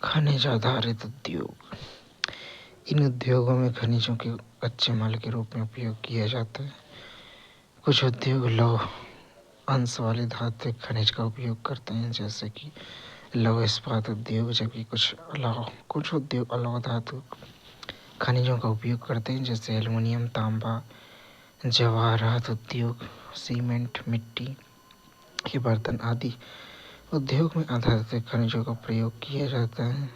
खनिज आधारित उद्योग। इन उद्योगों में खनिजों के कच्चे माल के रूप में उपयोग किया जाता है। कुछ उद्योग लौह अंश वाले धात्विक खनिज का उपयोग करते हैं, जैसे कि लौह इस्पात उद्योग, जबकि कुछ उद्योग अलौह धातु खनिजों का उपयोग करते हैं, जैसे एल्युमिनियम, तांबा, जवाहरात उद्योग, सीमेंट, मिट्टी के बर्तन आदि उद्योग में अधात्विक खनिजों का प्रयोग किया जाता है।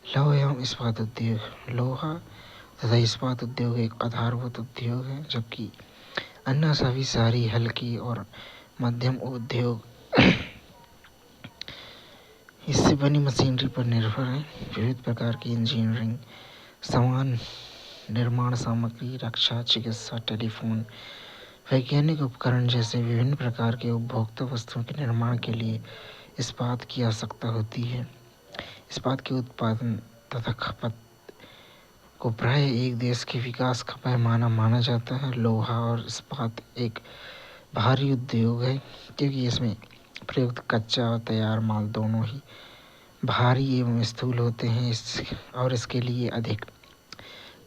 लौह एवं इस्पात उद्योग। लोहा तथा इस्पात उद्योग एक आधारभूत उद्योग है, जबकि अन्य सभी सारी हल्की और मध्यम उद्योग इससे बनी मशीनरी पर निर्भर हैं। विविध प्रकार की इंजीनियरिंग सामान, निर्माण सामग्री, रक्षा, चिकित्सा, टेलीफोन, वैज्ञानिक उपकरण जैसे विभिन्न प्रकार के उपभोक्ता वस्तुओं के निर्माण के लिए इस्पात की आवश्यकता होती है। इस्पात के उत्पादन तथा खपत को प्राय एक देश के विकास का पैमाना माना जाता है। लोहा और इस्पात एक भारी उद्योग है, क्योंकि इसमें प्रयुक्त कच्चा और तैयार माल दोनों ही भारी एवं स्थूल होते हैं और इसके लिए अधिक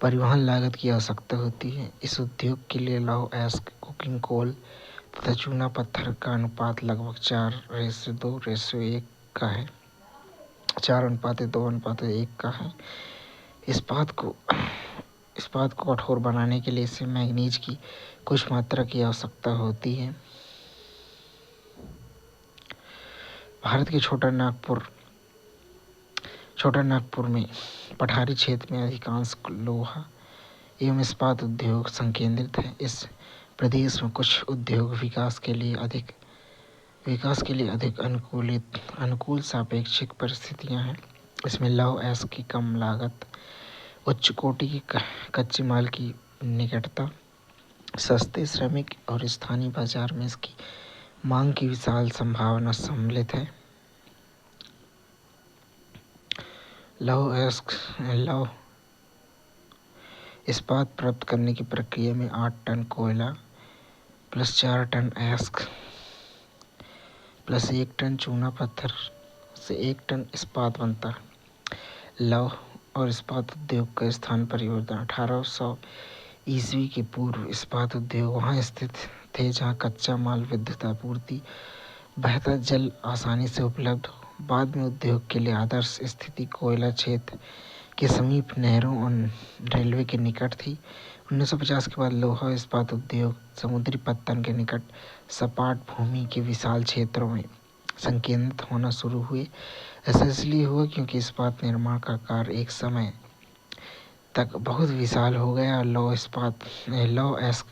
परिवहन लागत की आवश्यकता होती है। इस उद्योग के लिए लौह अयस्क, कुकिंग कोल तथा चूना पत्थर का अनुपात लगभग 4:2:1 का है। 4:2:1 का है। इस्पात को कठोर बनाने के लिए इसे मैग्नीज की कुछ मात्रा की आवश्यकता होती है। भारत के छोटा नागपुर में पठारी क्षेत्र में अधिकांश लोहा एवं इस्पात उद्योग संकेंद्रित है। इस प्रदेश में कुछ उद्योग विकास के लिए अधिक अनुकूल सापेक्षिक परिस्थितियां हैं। इसमें लौह अयस्क की कम लागत, उच्च कोटि के कच्चे माल की निकटता, सस्ते श्रमिक और स्थानीय बाजार में इसकी मांग की विशाल संभावना सम्मिलित है। लौह इस्पात प्राप्त करने की प्रक्रिया में 8 टन कोयला प्लस 4 टन अयस्क प्लस 1 टन चूना पत्थर से 1 टन इस्पात बनता है। लौह और इस्पात उद्योग का स्थान परिवर्तन। 1800 ईस्वी के पूर्व इस्पात उद्योग वहां स्थित थे जहां कच्चा माल, विद्युत आपूर्ति, बहता जल आसानी से उपलब्ध हो। बाद में उद्योग के लिए आदर्श स्थिति कोयला क्षेत्र के समीप, नहरों और रेलवे के निकट थी। 1950 के बाद लोहा इस्पात उद्योग समुद्री पत्तन के निकट सपाट भूमि के विशाल क्षेत्रों में संकेंद्रित होना शुरू हुए। ऐसा इसलिए हुआ क्योंकि इस्पात निर्माण का कार्य एक समय तक बहुत विशाल हो गया और लौह अयस्क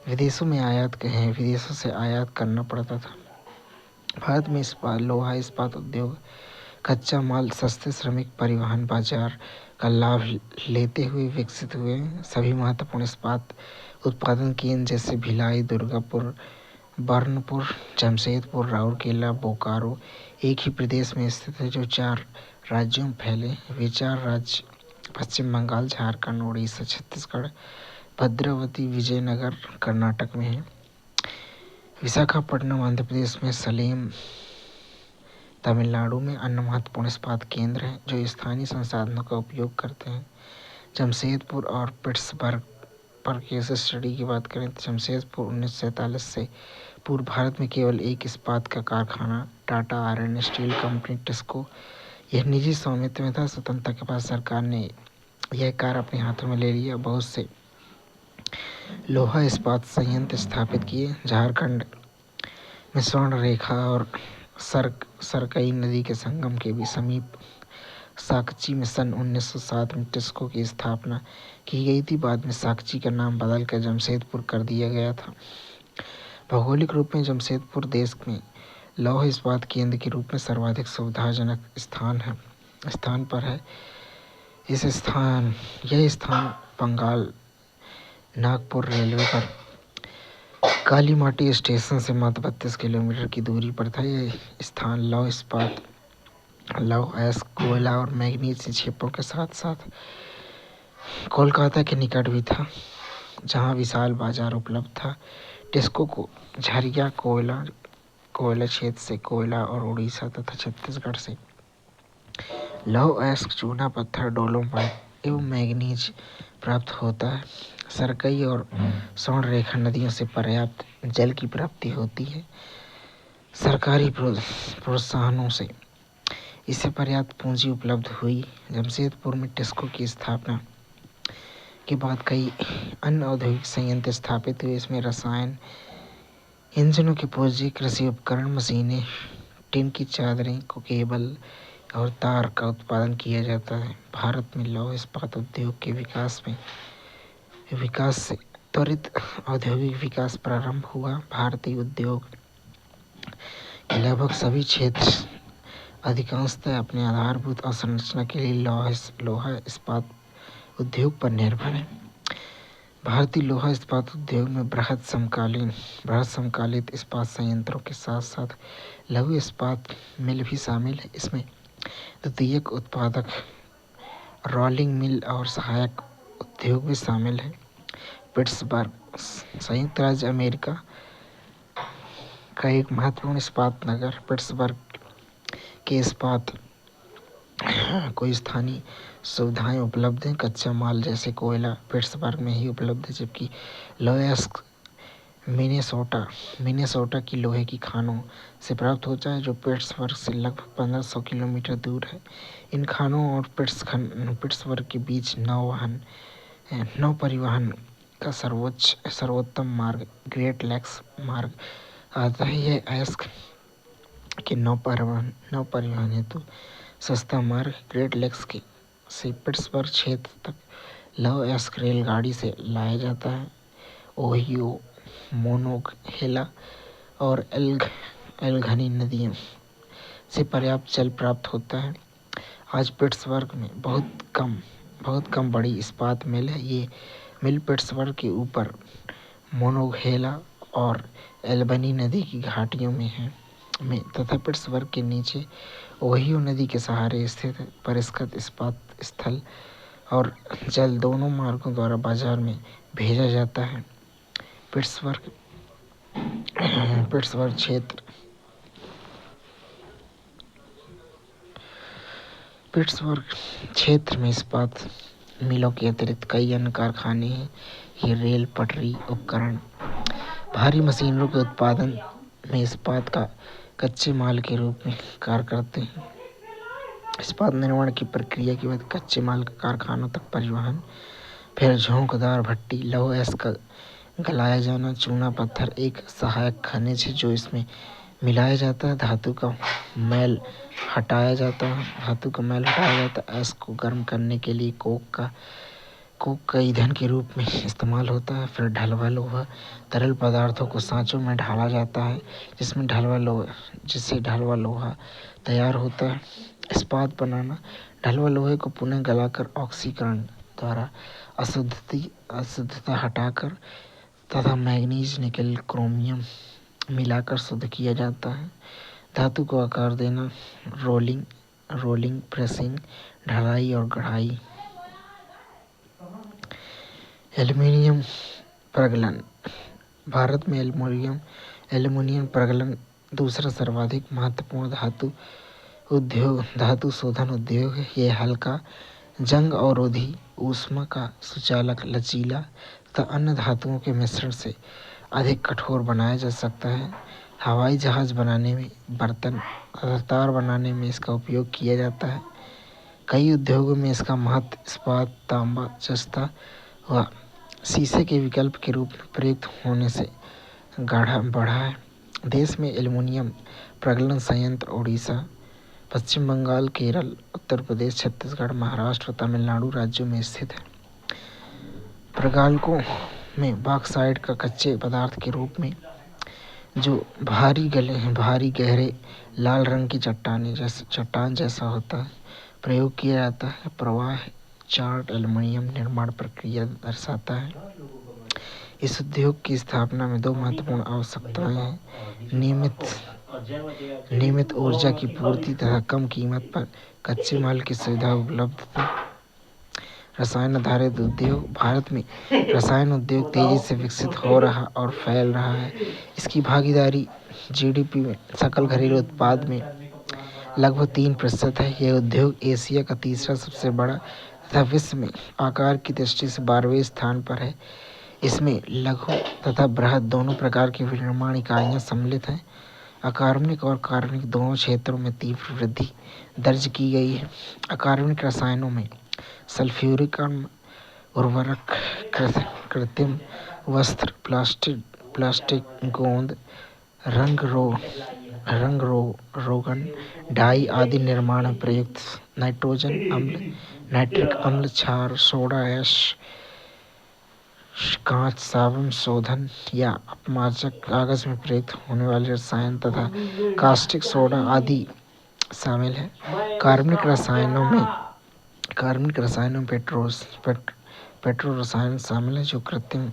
विदेशों से आयात करना पड़ता था। भारत में लोहा इस्पात उद्योग कच्चा माल, सस्ते श्रमिक, परिवहन, बाजार का लाभ लेते हुए विकसित हुए। सभी महत्वपूर्ण इस्पात उत्पादन केंद्र जैसे भिलाई, दुर्गापुर, बर्नपुर, जमशेदपुर, राउरकेला, बोकारो एक ही प्रदेश में स्थित है, जो 4 राज्यों में फैले। वे 4 राज्य पश्चिम बंगाल, झारखंड, उड़ीसा, छत्तीसगढ़, भद्रावती, विजयनगर कर्नाटक में है। विशाखापट्टनम आंध्र प्रदेश में, सलेम तमिलनाडु में अन्य महत्वपूर्ण इस्पात केंद्र हैं जो स्थानीय संसाधनों का उपयोग करते हैं। जमशेदपुर और पिट्सबर्ग पर केस स्टडी की बात करें तो जमशेदपुर 1947 से पूर्व भारत में केवल एक इस्पात का कारखाना, Tata iron steel company TISCO, यह निजी स्वामित्व में था। स्वतंत्रता के बाद सरकार ने यह कार्य अपने हाथों में ले लिया। बहुत से लोहा इस्पात संयंत्र स्थापित किए। झारखंड में स्वर्ण रेखा और सरकई नदी के संगम के भी समीप साकची में सन 1907 में टिस्को की स्थापना की गई थी। बाद में साकची का नाम बदलकर जमशेदपुर कर दिया गया था। भौगोलिक रूप में जमशेदपुर देश में लौह इस्पात केंद्र के रूप में सर्वाधिक सुविधाजनक स्थान पर है। यह स्थान बंगाल नागपुर रेलवे पर कालीमाटी स्टेशन से मात्र 32 किलोमीटर की दूरी पर था। यह स्थान लौह इस्पात, लौह अयस्क, कोयला और मैग्नीज निक्षेपों के साथ साथ कोलकाता के निकट भी था, जहां विशाल बाजार उपलब्ध था। टिस्को को झरिया कोयला क्षेत्र से कोयला और उड़ीसा तथा छत्तीसगढ़ से लौह अयस्क, चूना पत्थर, डोलोमाइट एवं मैंगनीज प्राप्त होता है। सरकई और स्वर्णरेखा नदियों से पर्याप्त जल की प्राप्ति होती है। सरकारी प्रोत्साहनों से इसे पर्याप्त पूंजी उपलब्ध हुई। जमशेदपुर में टिस्को की स्थापना के बाद कई अन्य औद्योगिक संयंत्र स्थापित हुए। इसमें रसायन इंजनों के पुर्जे, कृषि उपकरण, मशीनें, टिन की चादरें, केबल और तार का उत्पादन किया जाता है। भारत में लौह इस्पात उद्योग के विकास से त्वरित औद्योगिक विकास प्रारंभ हुआ। भारतीय उद्योग के लगभग सभी क्षेत्र अधिकांशतः अपने आधारभूत अवसंरचना के लिए लोहा इस्पात उद्योग पर निर्भर है। भारतीय लोहा इस्पात उद्योग में बृहत समकालित इस्पात संयंत्रों के साथ साथ लघु इस्पात मिल भी शामिल है। इसमें द्वितीयक उत्पादक, रोलिंग मिल और सहायक उद्योग भी शामिल है। पिट्सबर्ग, संयुक्त राज्य अमेरिका का एक महत्वपूर्ण इस्पात नगर। पिट्सबर्ग के इस्पात को स्थानीय सुविधाएं उपलब्ध हैं। कच्चा माल जैसे कोयला पिट्सबर्ग में ही उपलब्ध है, जबकि लौह अयस्क मिनेसोटा की लोहे की खानों से प्राप्त होता है, जो पिट्सबर्ग से लगभग 1500 किलोमीटर दूर है। इन खानों और पिट्सबर्ग के बीच नौ परिवहन का सर्वोत्तम मार्ग ग्रेट लैक्स मार्ग आता है। यह अयस्क के नौ परिवहन हेतु सस्ता मार्ग ग्रेट लेक्स से पिट्सबर्ग क्षेत्र तक लौह अयस्क रेलगाड़ी से लाया जाता है। ओहियो, मोनोंगहेला और एल्गनी नदियों से पर्याप्त जल प्राप्त होता है। आज पिट्सबर्ग में बहुत कम बड़ी इस्पात मिल है। ये मिल पिट्सबर्ग के ऊपर मोनोंगहेला और एल्बनी नदी की घाटियों में तथा पिट्सबर्ग के नीचे ओहियो नदी के सहारे स्थित परिष्कृत इस्पात स्थल और जल दोनों मार्गों द्वारा बाजार में भेजा जाता है। पिट्सबर्ग क्षेत्र में इस्पात मिलों के अतिरिक्त कई अन्य कारखाने हैं। ये रेल, पटरी, उपकरण, भारी मशीनरों के उत्पादन में इस्पात का कच्चे माल के रूप में कार्य करते हैं। इस्पात निर्माण की प्रक्रिया के बाद कच्चे माल का कारखानों तक परिवहन, फिर झोंकदार भट्टी, लौह अयस्क का गलाया जाना। चूना पत्थर एक सहायक खनिज है जो इसमें मिलाया जाता है। धातु का मैल हटाया जाता है। अयस्क को गर्म करने के लिए कोक का ईंधन के रूप में इस्तेमाल होता है। फिर ढलवा लोहा, तरल पदार्थों को सांचों में ढाला जाता है जिससे ढलवा लोहा तैयार होता है। इस्पात बनाना, ढलवा लोहे को पुनः गलाकर ऑक्सीकरण द्वारा अशुद्धता हटाकर तथा मैंगनीज, निकेल, क्रोमियम मिलाकर शुद्ध किया जाता है। धातु को आकार देना, रोलिंग, प्रेसिंग, ढलाई और गढ़ाई। एल्युमिनियम प्रगलन, भारत में एल्युमिनियम प्रगलन दूसरा सर्वाधिक महत्वपूर्ण धातु शोधन उद्योग है। यह हल्का, जंग अवरोधी, ऊष्मा का सुचालक, लचीला तथा अन्य धातुओं के मिश्रण से अधिक कठोर बनाया जा सकता है। हवाई जहाज बनाने में, बर्तन तथा तार बनाने में इसका उपयोग किया जाता है। कई उद्योगों में इसका महत्व इस्पात, तांबा, जस्ता व शीशे के विकल्प के रूप में प्रयुक्त होने से बढ़ा है। देश में एल्युमिनियम प्रगलन संयंत्र उड़ीसा, पश्चिम बंगाल, केरल, उत्तर प्रदेश, छत्तीसगढ़, महाराष्ट्र और तमिलनाडु राज्यों में स्थित है। प्रगालकों में बॉक्साइट का कच्चे पदार्थ के रूप में जो भारी गहरे लाल रंग की चट्टान जैसा होता है प्रयोग किया जाता है। प्रवाह चार्ट एल्युमिनियम निर्माण प्रक्रिया दर्शाता है। इस उद्योग की स्थापना में दो महत्वपूर्ण आवश्यकताएं हैं: नियमित ऊर्जा की पूर्ति तथा कम कीमत पर कच्चे माल की सुविधा उपलब्धता। रसायन आधारित उद्योग, भारत में रसायन उद्योग तेजी से विकसित हो रहा और फैल रहा है। इसकी भागीदारी जीडीपी में, सकल घरेलू उत्पाद में लगभग 3% है। यह उद्योग एशिया का तीसरा सबसे बड़ा तथा विश्व में आकार की दृष्टि से 12वें स्थान पर है। इसमें लघु तथा बृहद दोनों प्रकार की विनिर्माण इकाइयां सम्मिलित हैं। अकार्बनिक और कार्बनिक दोनों क्षेत्रों में तीव्र वृद्धि दर्ज की गई है। अकार्बनिक रसायनों में सल्फ्यूरिक अम्ल, उर्वरक, कृत्रिम वस्त्र, प्लास्टिक गोंद, रंग रोगन, डाई आदि निर्माण में प्रयुक्त नाइट्रोजन अम्ल, नाइट्रिक अम्ल, क्षार, सोडा ऐश, कांच, साबुन, शोधन या अपमार्जक, कागज में प्रयुक्त होने वाले रसायन तथा कास्टिक सोडा आदि शामिल है। कार्बनिक रसायनों में पेट्रो रसायन शामिल है जो कृत्रिम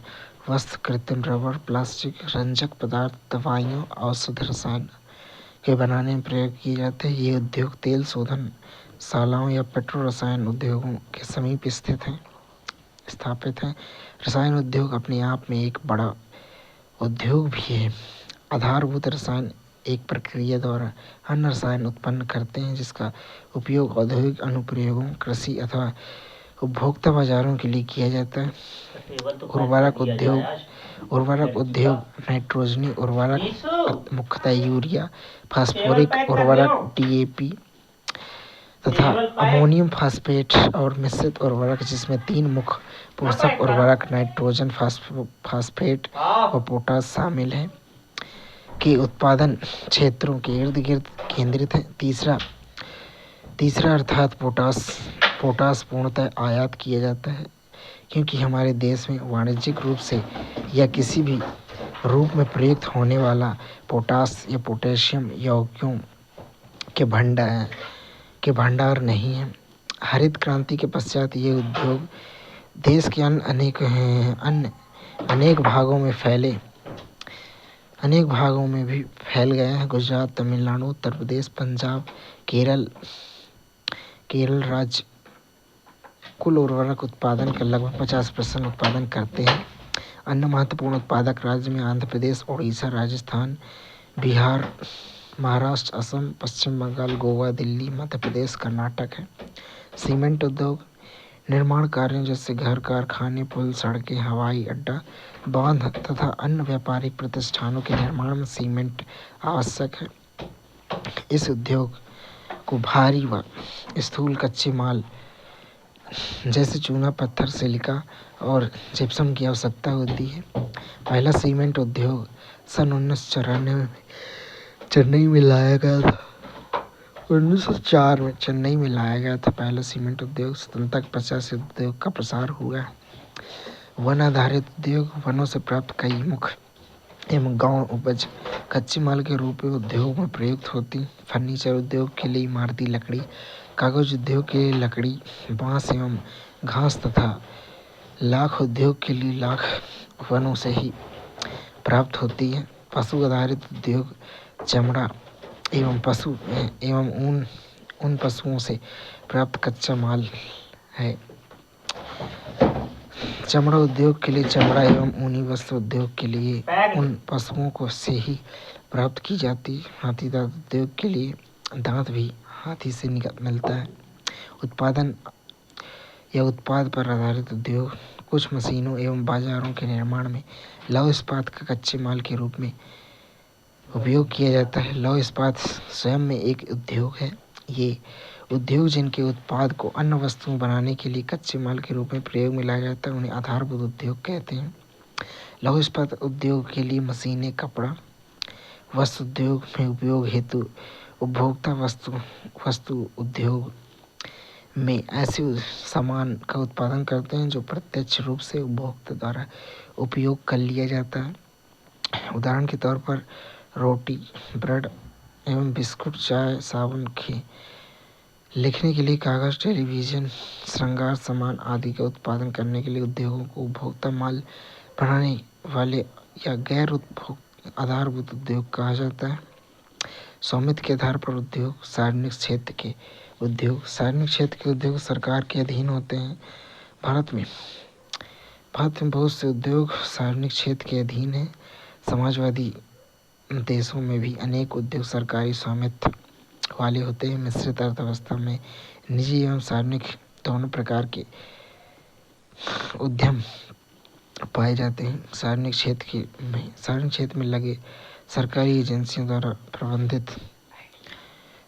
वस्त्र, कृत्रिम रबर, प्लास्टिक, रंजक पदार्थ, दवाइयों, औषध रसायन के बनाने में प्रयोग किए जाते हैं। ये उद्योग तेल शोधन शालाओं या पेट्रो रसायन उद्योगों के समीप स्थापित हैं। रसायन उद्योग अपने आप में एक बड़ा उद्योग भी है। आधारभूत रसायन एक प्रक्रिया द्वारा अन्य रसायन उत्पन्न करते हैं जिसका उपयोग औद्योगिक अनुप्रयोगों, कृषि अथवा उपभोक्ता बाजारों के लिए किया जाता है। उर्वरक उद्योग नाइट्रोजनी उर्वरक, मुख्यतः यूरिया, फास्फोरिक उर्वरक, डीएपी तथा अमोनियम फास्फेट और मिश्रित उर्वरक जिसमें 3 मुख्य पोषक उर्वरक नाइट्रोजन, फास्फेट और पोटाश शामिल हैं, के उत्पादन क्षेत्रों के इर्द गिर्द केंद्रित है। तीसरा अर्थात पोटाश पूर्णतः आयात किया जाता है क्योंकि हमारे देश में वाणिज्यिक रूप से या किसी भी रूप में प्रयुक्त होने वाला पोटाश या पोटेशियम यौगिकों के भंडार नहीं है। हरित क्रांति के पश्चात ये उद्योग देश के अनेक भागों में भी फैल गए हैं। गुजरात, तमिलनाडु, उत्तर प्रदेश, पंजाब, केरल राज्य कुल उर्वरक उत्पादन का लगभग 50% उत्पादन करते हैं। अन्य महत्वपूर्ण उत्पादक राज्य में आंध्र प्रदेश, उड़ीसा, राजस्थान, बिहार, महाराष्ट्र, असम, पश्चिम बंगाल, गोवा, दिल्ली, मध्य प्रदेश, कर्नाटक है। सीमेंट उद्योग निर्माण कार्यों जैसे घर, कारखाने, पुल, सड़कें, हवाई अड्डा, बांध तथा अन्य व्यापारिक प्रतिष्ठानों के निर्माण में सीमेंट आवश्यक है। इस उद्योग को भारी व स्थूल कच्चे माल जैसे चूना, पत्थर, सिलिका और जिप्सम की आवश्यकता होती है। पहला सीमेंट उद्योग सन 1994 में चेन्नई में लाया गया था। 1904 में चेन्नई में लाया गया था पहला सीमेंट उद्योग। स्वतंत्रता के पश्चात से उद्योग का प्रसार हुआ। वन आधारित उद्योग वनों से प्राप्त कई मुख्य एवं गौण उपज कच्चे माल के रूप में उद्योग में प्रयुक्त होती। फर्नीचर उद्योग के लिए इमारती लकड़ी, कागज उद्योग के लिए लकड़ी, बांस एवं घास तथा लाख उद्योग के लिए लाख वनों से ही प्राप्त होती है। पशु आधारित उद्योग चमड़ा एवं उन पशुओं से प्राप्त कच्चा माल है। चमड़ा उद्योग के लिए चमड़ा एवं ऊनी वस्त्र उद्योग के लिए उन पशुओं को से ही प्राप्त की जाती। हाथी दांत उद्योग के लिए दांत भी हाथी से मिलता है। उत्पाद पर आधारित उद्योग कुछ मशीनों एवं बाजारों के निर्माण में लौह इस्पात का कच्चे माल के रूप में उपयोग किया जाता है। लौह इस्पात स्वयं में एक उद्योग है। ये उद्योग जिनके उत्पाद को अन्य वस्तुओं बनाने के लिए कच्चे माल के रूप में प्रयोग में लाया जाता है उन्हें आधारभूत उद्योग कहते हैं। लौह इस्पात उद्योग के लिए मशीनें, कपड़ा, वस्त्र उद्योग में उपयोग हेतु उपभोक्ता वस्तु उद्योग में ऐसे सामान का उत्पादन करते हैं जो प्रत्यक्ष रूप से उपभोक्ता द्वारा उपयोग कर लिया जाता है। उदाहरण के तौर पर रोटी, ब्रेड एवं बिस्कुट, चाय, साबुन, लिखने के लिए कागज, टेलीविजन, श्रृंगार सामान आदि का उत्पादन करने के लिए उद्योगों को उपभोक्ता माल बनाने वाले या गैर आधारभूत उद्योग कहा जाता है। स्वामित्व के आधार पर उद्योग सार्वजनिक क्षेत्र के उद्योग सरकार के अधीन होते हैं। भारत में बहुत से उद्योग सार्वजनिक क्षेत्र के अधीन हैं। समाजवादी देशों में भी अनेक उद्योग सरकारी स्वामित्व वाले होते हैं। मिश्रित अर्थव्यवस्था में निजी एवं सार्वजनिक दोनों प्रकार के उद्यम पाए जाते हैं। सार्वजनिक क्षेत्र में लगे सरकारी एजेंसियों द्वारा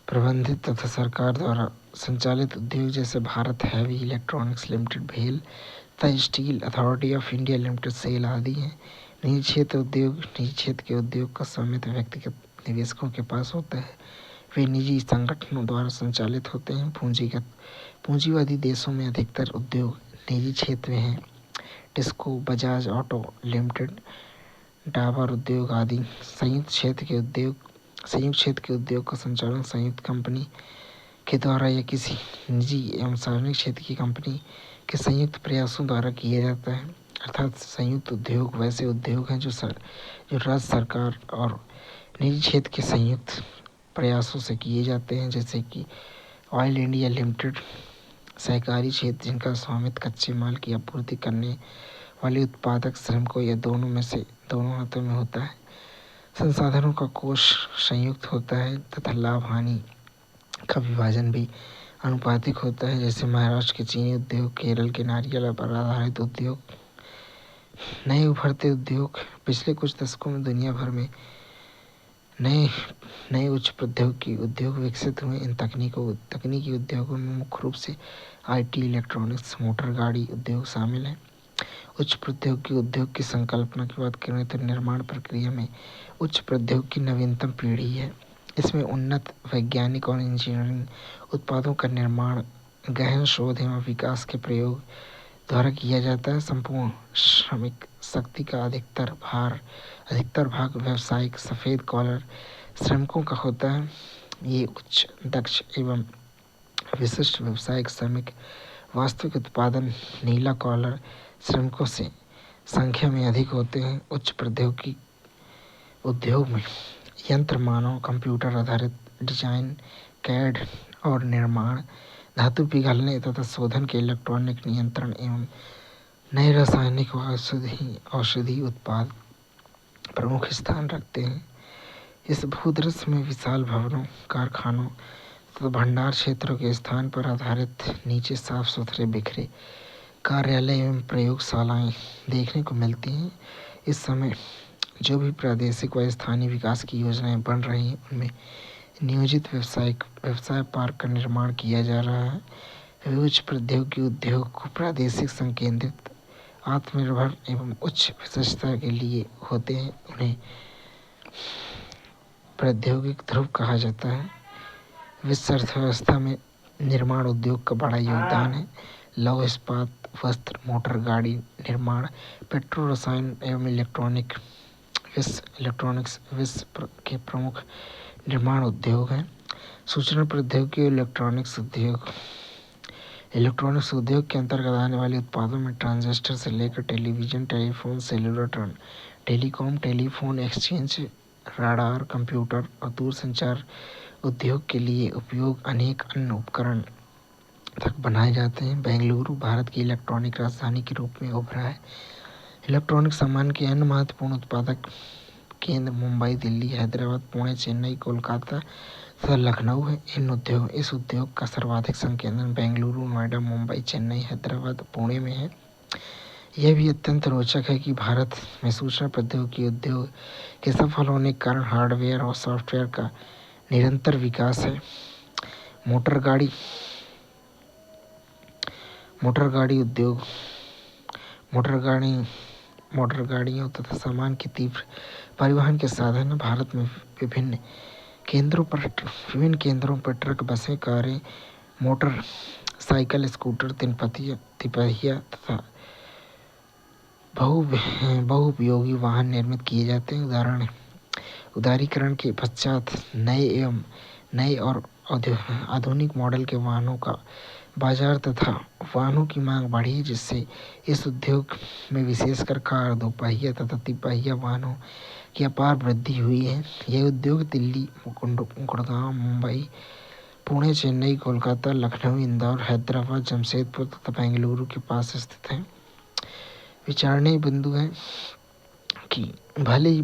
प्रबंधित तथा सरकार द्वारा संचालित उद्योग जैसे भारत हेवी इलेक्ट्रॉनिक्स लिमिटेड भेल तथा Steel Authority of India Limited SAIL आदि हैं। निजी क्षेत्र के उद्योग का स्वामित्व व्यक्तिगत निवेशकों के पास होता है। वे निजी संगठनों द्वारा संचालित होते हैं। पूंजीवादी देशों में अधिकतर उद्योग निजी क्षेत्र में हैं। टिस्को, बजाज ऑटो लिमिटेड, डाबर उद्योग आदि। संयुक्त क्षेत्र के उद्योग का संचालन संयुक्त कंपनी के द्वारा या किसी निजी एवं सार्वजनिक क्षेत्र की कंपनी के संयुक्त प्रयासों द्वारा किया जाता है। अर्थात संयुक्त उद्योग वैसे उद्योग हैं जो राज्य सरकार और निजी क्षेत्र के संयुक्त प्रयासों से किए जाते हैं, जैसे कि ऑयल इंडिया लिमिटेड। सहकारी क्षेत्र जिनका स्वामित्व कच्चे माल की आपूर्ति करने वाले उत्पादक श्रमिकों या दोनों हाथों में होता है। संसाधनों का कोष संयुक्त होता है तथा लाभ हानि का विभाजन भी आनुपातिक होता है, जैसे महाराष्ट्र के चीनी उद्योग, केरल के नारियल पर आधारित उद्योग। नए उभरते उद्योग पिछले कुछ दशकों में दुनिया भर में नए उच्च प्रौद्योगिकी उद्योग विकसित हुए। इन तकनीकी उद्योगों में मुख्य रूप से आईटी, इलेक्ट्रॉनिक्स, मोटर गाड़ी उद्योग शामिल हैं। उच्च प्रौद्योगिकी उद्योग की संकल्पना की बात करें तो निर्माण प्रक्रिया में उच्च प्रौद्योगिकी नवीनतम पीढ़ी है। इसमें उन्नत वैज्ञानिक और इंजीनियरिंग उत्पादों का निर्माण गहन शोध एवं विकास के प्रयोग द्वारा किया जाता है। संपूर्ण श्रमिक शक्ति का अधिकतर भाग व्यावसायिक सफेद कॉलर श्रमिकों का होता है। ये उच्च दक्ष एवं विशिष्ट व्यावसायिक श्रमिक वास्तविक उत्पादन नीला कॉलर श्रमिकों से संख्या में अधिक होते हैं। उच्च प्रौद्योगिकी उद्योग में यंत्र मानव, कंप्यूटर आधारित डिजाइन, कैड और निर्माण, धातु पिघलने तथा शोधन के इलेक्ट्रॉनिक नियंत्रण एवं नए रासायनिक औषधि उत्पाद प्रमुख स्थान रखते हैं। इस भूदृश्य में विशाल भवनों, कारखानों तथा भंडार क्षेत्रों के स्थान पर आधारित नीचे साफ सुथरे बिखरे कार्यालय एवं प्रयोगशालाएं देखने को मिलती हैं। इस समय जो भी प्रादेशिक व स्थानीय विकास की योजनाएं बन रही हैं उनमें नियोजित व्यवसाय पार्क का निर्माण किया जा रहा है। वे उच्च प्रौद्योगिकी उद्योग को प्रादेशिक संकेंद्रित, आत्मनिर्भर एवं उच्च विशिष्टता के लिए होते हैं। उन्हें प्रौद्योगिक ध्रुव कहा जाता है। विश्व अर्थव्यवस्था में निर्माण उद्योग का बड़ा योगदान है। लौह इस्पात, वस्त्र, मोटर गाड़ी निर्माण, पेट्रो रसायन एवं इलेक्ट्रॉनिक्स विश्व के प्रमुख निर्माण उद्योग हैं। सूचना प्रौद्योगिकी और इलेक्ट्रॉनिक्स उद्योग के अंतर्गत आने वाले उत्पादों में ट्रांजिस्टर से लेकर television, telephone, cellular telecom, telephone exchange, radar, computer और दूरसंचार उद्योग के लिए उपयोग अनेक अन्य उपकरण तक बनाए जाते हैं। बेंगलुरु भारत की इलेक्ट्रॉनिक राजधानी के रूप में उभरा है। इलेक्ट्रॉनिक सामान के अन्य महत्वपूर्ण उत्पादक केंद्र मुंबई, दिल्ली, हैदराबाद, पुणे, चेन्नई, कोलकाता तथा लखनऊ है। इस उद्योग का सर्वाधिक संकेंद्रण बेंगलुरु, नोएडा, मुंबई, चेन्नई, हैदराबाद, पुणे में है। यह भी अत्यंत रोचक है कि भारत में सूचना प्रौद्योगिकी उद्योग के सफल होने के कारण हार्डवेयर और सॉफ्टवेयर का निरंतर विकास है। मोटर उद्योग मोटर गाड़ियों तथा सामान के तीव्र परिवहन के साधन भारत में विभिन्न केंद्रों पर ट्रक, बसें, कारें, मोटर साइकिल, स्कूटर, तिपहिया तथा बहुउपयोगी वाहन निर्मित किए जाते हैं। उदारीकरण के पश्चात नए और आधुनिक मॉडल के वाहनों का बाजार तथा वाहनों की मांग बढ़ी, जिससे इस उद्योग में विशेषकर कार, दोपहिया तथा तिपहिया वाहनों की अपार वृद्धि हुई है। यह उद्योग दिल्ली, गुड़गांव, मुंबई, पुणे, चेन्नई, कोलकाता, लखनऊ, इंदौर, हैदराबाद, जमशेदपुर तथा बेंगलुरु के पास स्थित है। विचारणीय बिंदु है कि भले ही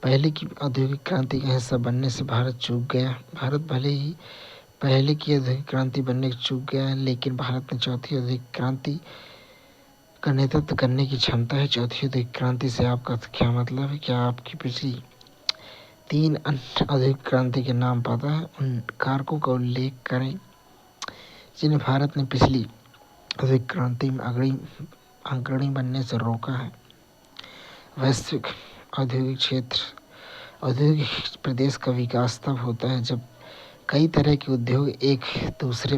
पहले की औद्योगिक क्रांति का हिस्सा बनने से भारत चूक गया। भारत भले ही पहले की औद्योगिक क्रांति बनने से चूक गया है, लेकिन भारत ने चौथी औद्योगिक क्रांति का नेतृत्व करने की क्षमता है। चौथी औद्योगिक क्रांति से आपका क्या मतलब है? क्या आपकी पिछली 3 अन्य औद्योगिक क्रांति के नाम पता है? उन कारकों का उल्लेख करें जिन्हें भारत ने पिछली औद्योगिक क्रांति में अग्रणी बनने से रोका है। वैश्विक औद्योगिक क्षेत्र। औद्योगिक प्रदेश का विकास तब होता है जब कई तरह के उद्योग एक दूसरे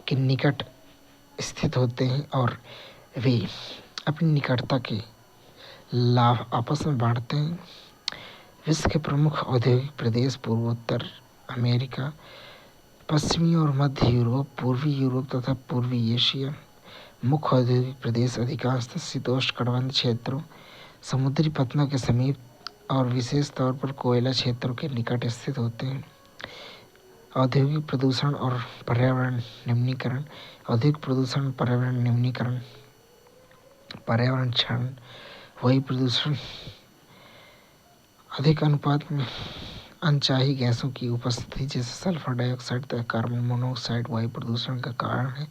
के निकट स्थित होते हैं और वे अपनी निकटता के लाभ आपस में बांटते हैं। विश्व के प्रमुख औद्योगिक प्रदेश पूर्वोत्तर अमेरिका, पश्चिमी और मध्य यूरोप, पूर्वी यूरोप तथा पूर्वी एशिया। मुख्य औद्योगिक प्रदेश अधिकांशतः शीतोष्ण कटिबंधीय क्षेत्रों, समुद्री पत्तनों के समीप और विशेष तौर पर कोयला क्षेत्रों के निकट स्थित होते हैं। औद्योगिक प्रदूषण और पर्यावरण निम्नीकरण। औद्योगिक प्रदूषण, पर्यावरण निम्नीकरण, पर्यावरण क्षरण, वायु प्रदूषण, अधिक अनुपात में अनचाही गैसों की उपस्थिति जैसे सल्फर डाइऑक्साइड तथा कार्बन मोनोऑक्साइड वायु प्रदूषण का कारण है।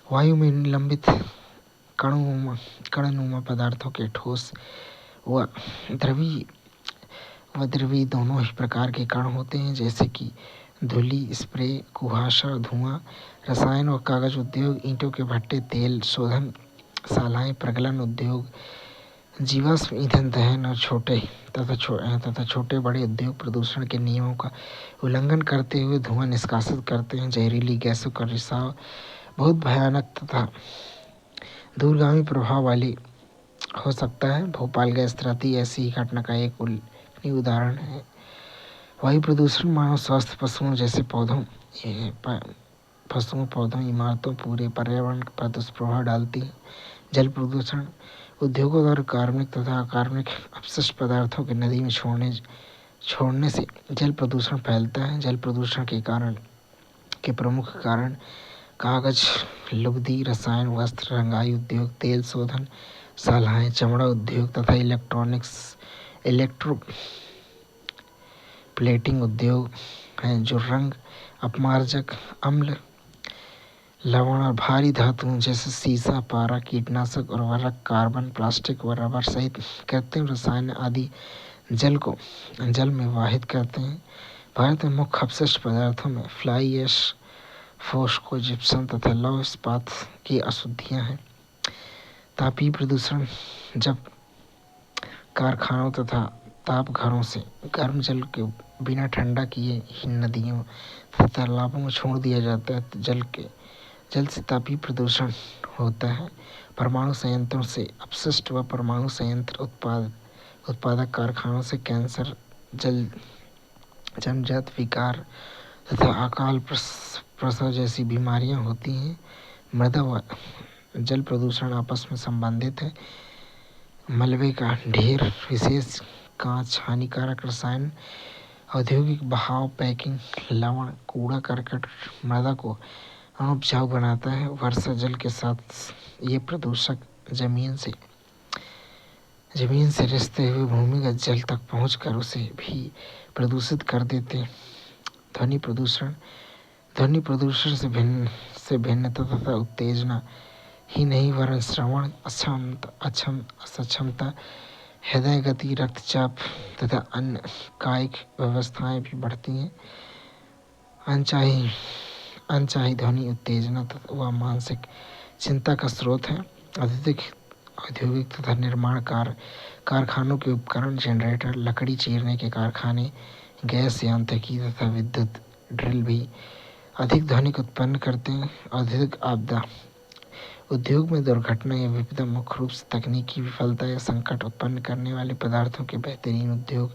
वायु में निलंबित कणनुमा पदार्थों के ठोस व द्रवीय दोनों ही प्रकार के कण होते हैं, जैसे कि धूलि, स्प्रे, कुहासा, धुआं। रसायन व कागज उद्योग, ईंटों के भट्टे, तेल शोधन शालाएं, प्रगलन उद्योग, जीवाश्म ईंधन दहन और छोटे बड़े उद्योग प्रदूषण के नियमों का उल्लंघन करते हुए धुआं निष्कासित करते हैं। जहरीली गैसों का रिसाव बहुत भयानक तथा दूरगामी प्रभाव वाली हो सकता है। भोपाल गैस त्रासदी ऐसी ही घटना का एक उल्लेखनीय उदाहरण है। वायु प्रदूषण मानव स्वास्थ्य, पशुओं, पौधों, इमारतों, पूरे पर्यावरण पर दुष्प्रभाव डालती है। जल प्रदूषण उद्योगों द्वारा कार्बनिक तथा अकार्बनिक अपशिष्ट पदार्थों के नदी में छोड़ने से जल प्रदूषण फैलता है। जल प्रदूषण के प्रमुख कारण कागज, लुगदी, रसायन, वस्त्र, रंगाई उद्योग, तेल शोधन शालाएं, चमड़ा उद्योग तथा इलेक्ट्रोप्लेटिंग उद्योग हैं, जो रंग अपमार्जक, अम्ल, लवण और भारी धातुओं जैसे सीसा, पारा, कीटनाशक उर्वरक, कार्बन, प्लास्टिक व रबर सहित कृत्रिम रसायन आदि जल में वाहित करते हैं। भारत में मुख्य अपशिष्ट पदार्थों में फ्लाई ऐश, फोस्को, जिप्सम तथा लौह इस्पात की अशुद्धियां हैं। तापीय प्रदूषण जब कारखानों तथा ताप घरों से गर्म जल के बिना ठंडा किए ही नदियों तथा तालाबों में छोड़ दिया जाता है तो जल से तापीय प्रदूषण होता है। परमाणु संयंत्रों से अपशिष्ट व परमाणु संयंत्र उत्पादक कारखानों से कैंसर, जन्मजात विकार तथा अकाल प्रसव जैसी बीमारियां होती हैं। मृदा व जल प्रदूषण आपस में संबंधित है। मलबे का ढेर, विशेष कांच, हानिकारक रसायन, औद्योगिक बहाव, पैकिंग, लवण, कूड़ा करकट मृदा को अनउपजाऊ बनाता है। वर्षा जल के साथ ये प्रदूषक जमीन से रिसते हुए भूमिगत जल तक पहुंचकर उसे भी प्रदूषित कर देते हैं। ध्वनि प्रदूषण से भिन्नता तथा उत्तेजना ही नहीं वरन श्रवण असक्षमता, हृदय गति, रक्तचाप तथा अन्य कायिक व्यवस्थाएं भी बढ़ती हैं। अनचाही ध्वनि उत्तेजना व मानसिक चिंता का स्रोत है। औद्योगिक तथा निर्माण कारखानों के उपकरण, जनरेटर, लकड़ी चीरने के कारखाने, गैस यांत्रिकी तथा विद्युत ड्रिल भी अधिक ध्वनिक उत्पन्न करते हैं। औद्योगिक आपदा उद्योग में दुर्घटना या विपदा मुख्य रूप से तकनीकी विफलता या संकट उत्पन्न करने वाले पदार्थों के बेहतरीन उपयोग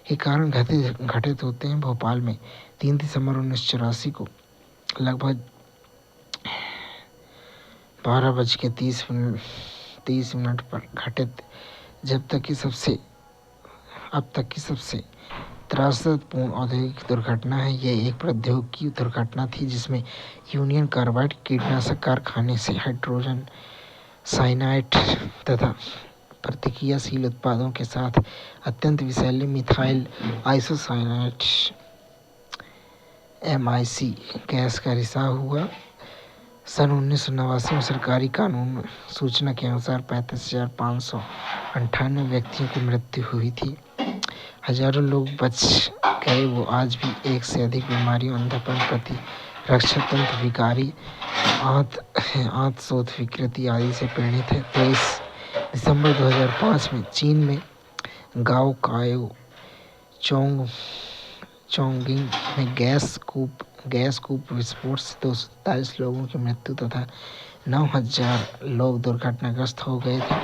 के कारण घटित होते हैं। भोपाल में 3 दिसंबर 1984 को लगभग 12:30 पर घटित अब तक की सबसे त्रासदपूर्ण औद्योगिक दुर्घटना है। यह एक प्रौद्योगिकी दुर्घटना थी जिसमें यूनियन कार्बाइड कीटनाशक कारखाने से हाइड्रोजन साइनाइड तथा प्रतिक्रियाशील उत्पादों के साथ अत्यंत विषैले मिथाइल आइसोसाइनेट MIC गैस का रिसाव हुआ। सन 1989 में सरकारी कानून में सूचना के अनुसार 35,598 व्यक्तियों की मृत्यु हुई थी। हजारों लोग बच गए। वो आज भी एक से अधिक बीमारियों, अंधापन, प्रतिरक्षा तंत्र विकारी, आंत शोथ विकृति आदि से पीड़ित है। 23 दिसंबर 2005 में चीन में गाओ कायो चोंगिंग में गैस कूप विस्फोट से 247 लोगों की मृत्यु तथा 9,000 लोग दुर्घटनाग्रस्त हो गए थे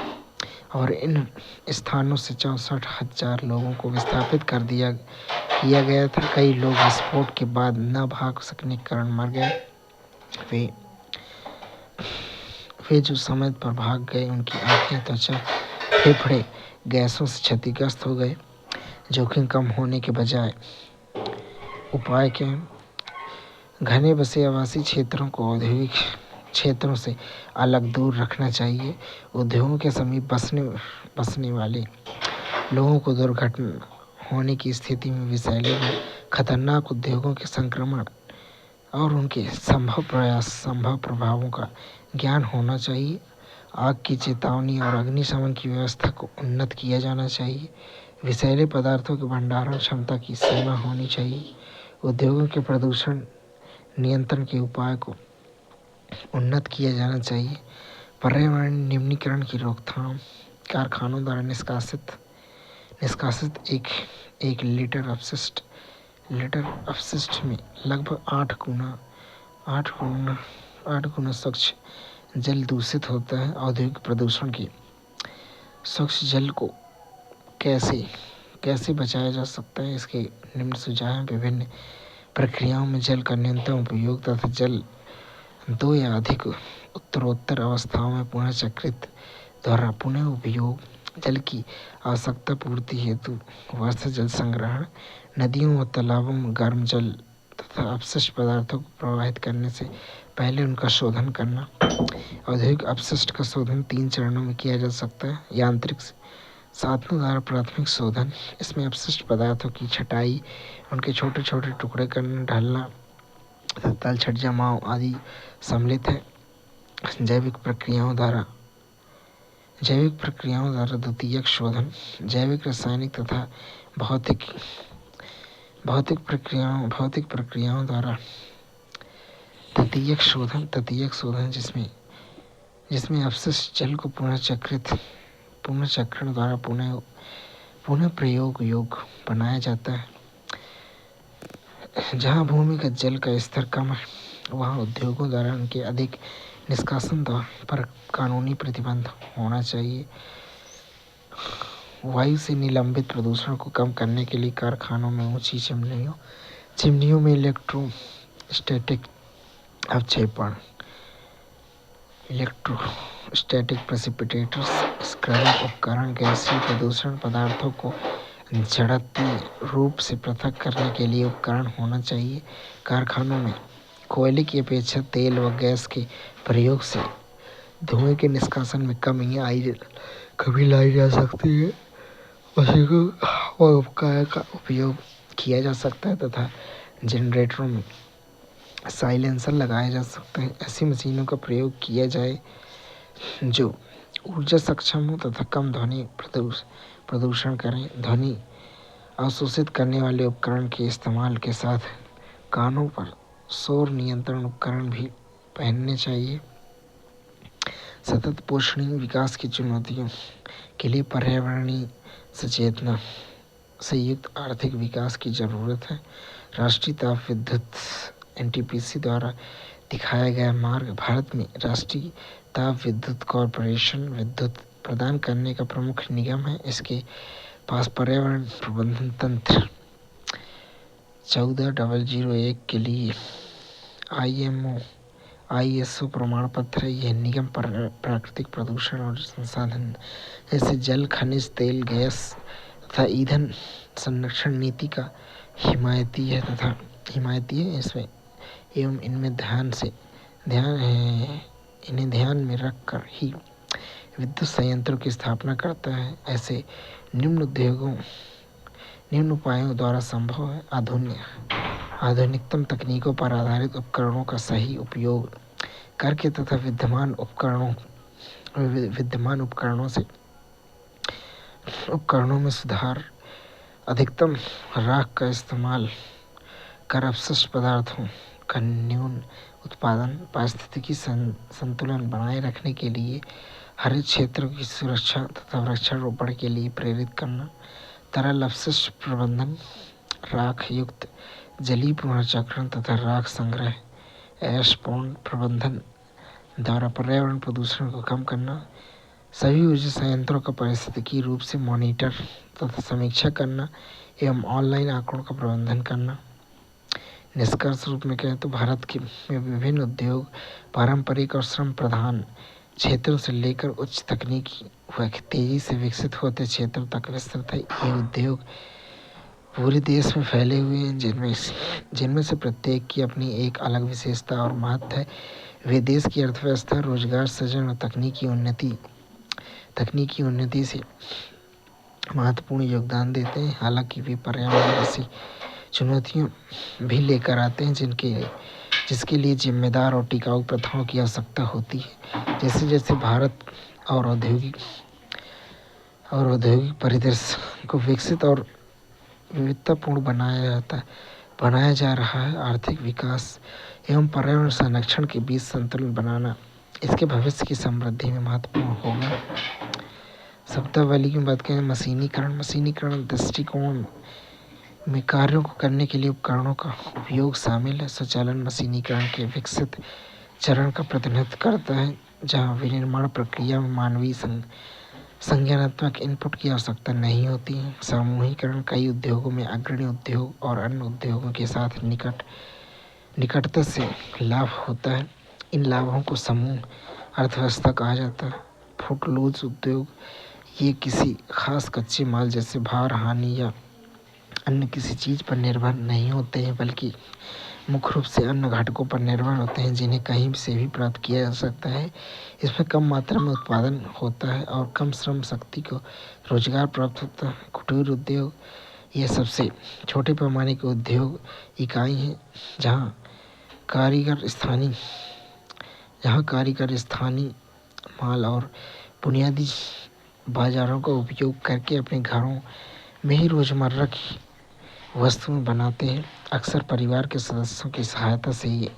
और इन स्थानों से 64,000 लोगों को विस्थापित किया गया था। कई लोग विस्फोट के बाद न भाग सकने के कारण मर गए। वे जो समय पर भाग गए उनकी आंखें, त्वचा, फेफड़े गैसों से क्षतिग्रस्त हो गए। जोखिम कम होने के बजाय उपाय क्या है? घने बसे आवासीय क्षेत्रों को औद्योगिक क्षेत्रों से अलग दूर रखना चाहिए। उद्योगों के समीप बसने वाले लोगों को दुर्घटना होने की स्थिति में विषैले व खतरनाक उद्योगों के संक्रमण और उनके संभव प्रभावों का ज्ञान होना चाहिए। आग की चेतावनी और अग्निशमन की व्यवस्था को उन्नत किया जाना चाहिए। विषैले पदार्थों के भंडारण क्षमता की सीमा होनी चाहिए। उद्योगों के प्रदूषण नियंत्रण के उपाय को उन्नत किया जाना चाहिए। पर्यावरण निम्नीकरण की रोकथाम। कारखानों द्वारा निष्कासित एक लीटर अपशिष्ट में लगभग 8 गुना स्वच्छ जल दूषित होता है। औद्योगिक प्रदूषण के स्वच्छ जल को कैसे बचाया जा सकता है? इसके निम्न सुझाव हैं। विभिन्न प्रक्रियाओं में जल का न्यूनतम उपयोग तथा जल 2 या अधिक उत्तरोत्तर अवस्थाओं में पुनः चक्रित द्वारा पुनः उपयोग। जल की आवश्यकता पूर्ति हेतु वर्षा जल संग्रहण। नदियों व तालाबों में गर्म जल तथा अपशिष्ट पदार्थों को प्रवाहित करने से पहले उनका शोधन करना। औद्योगिक अपशिष्ट का शोधन 3 चरणों में किया जा सकता है। यांत्रिक साधनों द्वारा प्राथमिक शोधन। इसमें अपशिष्ट पदार्थों की छटाई, उनके छोटे छोटे टुकड़े करना, ढलना तथा तलछट जमाव आदि सम्मिलित है। जैविक प्रक्रियाओं द्वारा द्वितीयक शोधन। जैविक, रासायनिक तथा भौतिक प्रक्रियाओं द्वारा तृतीयक शोधन जिसमें अपशिष्ट जल को पुनर्चक्रण द्वारा पुनः प्रयोग योग्य बनाया जाता है। जहाँ भूमिगत जल का स्तर कम है वहाँ उद्योगों द्वारा उनके अधिक निष्कासन पर कानूनी प्रतिबंध होना चाहिए। वायु से निलंबित प्रदूषण को कम करने के लिए कारखानों में ऊंची चिमनियों में इलेक्ट्रोस्टैटिक अवक्षेपण, इलेक्ट्रोस्टैटिक प्रेसिपिटेटर्स, स्क्रबर उपकरण, गैसीय प्रदूषण पदार्थों को जड़त्वीय रूप से पृथक करने के लिए उपकरण होना चाहिए। कारखानों में कोयले की अपेक्षा तेल व गैस के प्रयोग से धुएं के निष्कासन में कमी लाई जा सकती है। मशीनों व उपकरण का उपयोग किया जा सकता है तथा जनरेटरों में साइलेंसर लगाए जा सकते हैं। ऐसी मशीनों का प्रयोग किया जाए जो ऊर्जा सक्षम हो तथा कम ध्वनि प्रदूषण करें। ध्वनि अवशोषित करने वाले उपकरण के इस्तेमाल के साथ कानों पर शोर नियंत्रण उपकरण भी पहनने चाहिए। सतत पोषणीय विकास की चुनौतियों के लिए पर्यावरणीय सचेतना से युक्त आर्थिक विकास की जरूरत है। राष्ट्रीय ताप विद्युत NTPC द्वारा दिखाया गया मार्ग। भारत में राष्ट्रीय ताप विद्युत कॉर्पोरेशन विद्युत प्रदान करने का प्रमुख निगम है। इसके पास पर्यावरण प्रबंधन तंत्र 14001 के लिए ISO प्रमाण पत्र है। यह निगम प्राकृतिक प्रदूषण और संसाधन जैसे जल, खनिज तेल, गैस तथा ईंधन संरक्षण नीति का हिमायती है इसमें इन्हें ध्यान में रखकर ही विद्युत संयंत्रों की स्थापना करता है। ऐसे निम्न उपायों द्वारा संभव है आधुनिकतम तकनीकों पर आधारित उपकरणों का सही उपयोग करके तथा विद्यमान उपकरणों में सुधार, अधिकतम राख का इस्तेमाल कर अपशिष्ट पदार्थों का न्यून उत्पादन, पारिस्थितिकी संतुलन बनाए रखने के लिए हरित क्षेत्रों की सुरक्षा तथा वृक्षारोपण के लिए प्रेरित करना, तरल अपशिष्ट प्रबंधन, राख युक्त जलीय पुनर्चक्रण तथा राख संग्रह, ऐश पौंड प्रबंधन द्वारा पर्यावरण प्रदूषण को कम करना, सभी ऊर्जा संयंत्रों का पारिस्थितिकी रूप से मॉनिटर तथा समीक्षा करना एवं ऑनलाइन आंकड़ों का प्रबंधन करना। निष्कर्ष रूप में कहें तो भारत में विभिन्न उद्योग पारंपरिक और श्रम प्रधान क्षेत्रों से लेकर उच्च तकनीकी व तेजी से विकसित होते क्षेत्रों तक विस्तृत है। ये उद्योग पूरे देश में फैले हुए हैं, जिनमें से प्रत्येक की अपनी एक अलग विशेषता और महत्व है। वे देश की अर्थव्यवस्था, रोजगार सृजन और तकनीकी उन्नति से महत्वपूर्ण योगदान देते हैं। हालांकि वे पर्यावरण जैसी चुनौतियों भी लेकर आते हैं, जिसके लिए जिम्मेदार और टिकाऊ प्रथाओं की आवश्यकता होती है। जैसे जैसे भारत और औद्योगिक परिदृश्य को विकसित और विविधतापूर्ण बनाया जा रहा है, आर्थिक विकास एवं पर्यावरण संरक्षण के बीच संतुलन बनाना इसके भविष्य की समृद्धि में महत्वपूर्ण होगा। शब्दावली की बात करें, मशीनीकरण दृष्टिकोण में कार्यों को करने के लिए उपकरणों का उपयोग शामिल है। स्वचालन मशीनीकरण के विकसित चरण का प्रतिनिधित्व करता है, जहां विनिर्माण प्रक्रिया में मानवीय संज्ञानात्मक इनपुट की आवश्यकता नहीं होती है। सामूहिकरण कई उद्योगों में अग्रणी उद्योग और अन्य उद्योगों के साथ निकटता से लाभ होता है। इन लाभों को समूह अर्थव्यवस्था कहा जाता है। फुटलूज उद्योग ये किसी खास कच्चे माल जैसे भार, हानि या अन्य किसी चीज पर निर्भर नहीं होते हैं, बल्कि मुख्य रूप से अन्य घटकों पर निर्भर होते हैं, जिन्हें कहीं से भी प्राप्त किया जा सकता है। इसमें कम मात्रा में उत्पादन होता है और कम श्रम शक्ति को रोजगार प्राप्त होता है। कुटीर उद्योग ये सबसे छोटे पैमाने के उद्योग इकाई हैं, जहाँ कारीगर स्थानीय माल और बुनियादी बाजारों का उपयोग करके अपने घरों में ही रोजमर्रा की वस्तुएं बनाते हैं। अक्सर परिवार के सदस्यों की सहायता से ये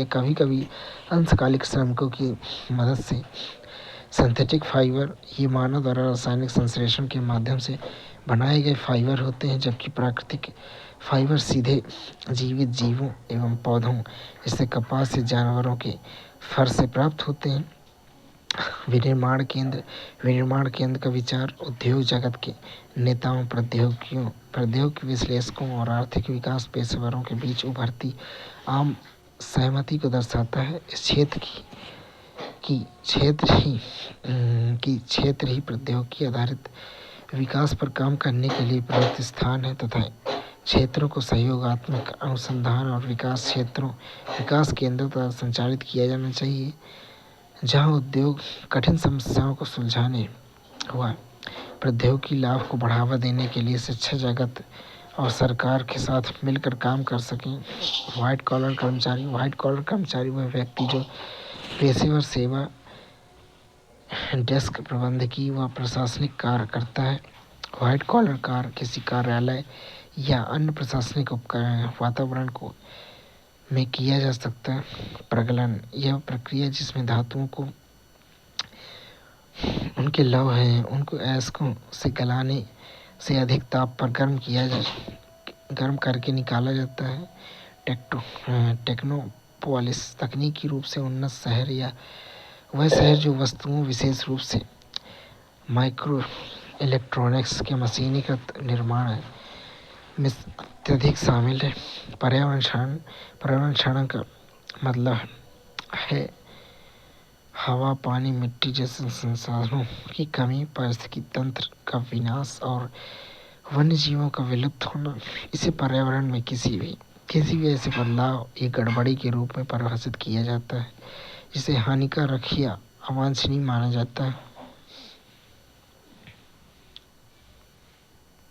कभी कभी अंशकालिक श्रमिकों की मदद से सिंथेटिक फाइबर ये मानव द्वारा रासायनिक संश्लेषण के माध्यम से बनाए गए फाइबर होते हैं, जबकि प्राकृतिक फाइबर सीधे जीवित जीवों एवं पौधों जैसे कपास या जानवरों के फर से प्राप्त होते हैं। विनिर्माण केंद्र का विचार उद्योग जगत के नेताओं, प्रौद्योगिकी विश्लेषकों और आर्थिक विकास पेशेवरों के बीच उभरती आम सहमति को दर्शाता है। इस क्षेत्र ही प्रौद्योगिकी आधारित विकास पर काम करने के लिए प्रयुक्त स्थान है तथा क्षेत्रों को सहयोगात्मक अनुसंधान और विकास केंद्रों द्वारा संचालित किया जाना चाहिए, जहां उद्योग कठिन समस्याओं को सुलझाने व प्रौद्योगिकी लाभ को बढ़ावा देने के लिए शिक्षा जगत और सरकार के साथ मिलकर काम कर सकें। व्हाइट कॉलर कर्मचारी वह व्यक्ति जो पेशेवर सेवा, डेस्क प्रबंधकी व प्रशासनिक कार्य करता है। व्हाइट कॉलर कार्य किसी कार्यालय या अन्य प्रशासनिक वातावरण में किया जा सकता है। प्रगलन यह प्रक्रिया जिसमें धातुओं को उनके लव हैं उनको अयस्कों से गलाने से अधिक ताप पर गर्म करके निकाला जाता है। टेक्नोपोलिस तकनीकी रूप से उन्नत शहर या वह शहर जो वस्तुओं, विशेष रूप से माइक्रो इलेक्ट्रॉनिक्स के मशीनीकृत निर्माण में अत्यधिक शामिल है। पर्यावरण क्षरण का मतलब है हवा, पानी, मिट्टी जैसे संसाधनों की कमी, पारिस्थितिकी तंत्र का विनाश और वन्य जीवों का विलुप्त होना। इसे पर्यावरण में किसी भी ऐसे बदलाव या गड़बड़ी के रूप में परिभाषित किया जाता है जिसे हानिकारक या अवांछनीय माना जाता है।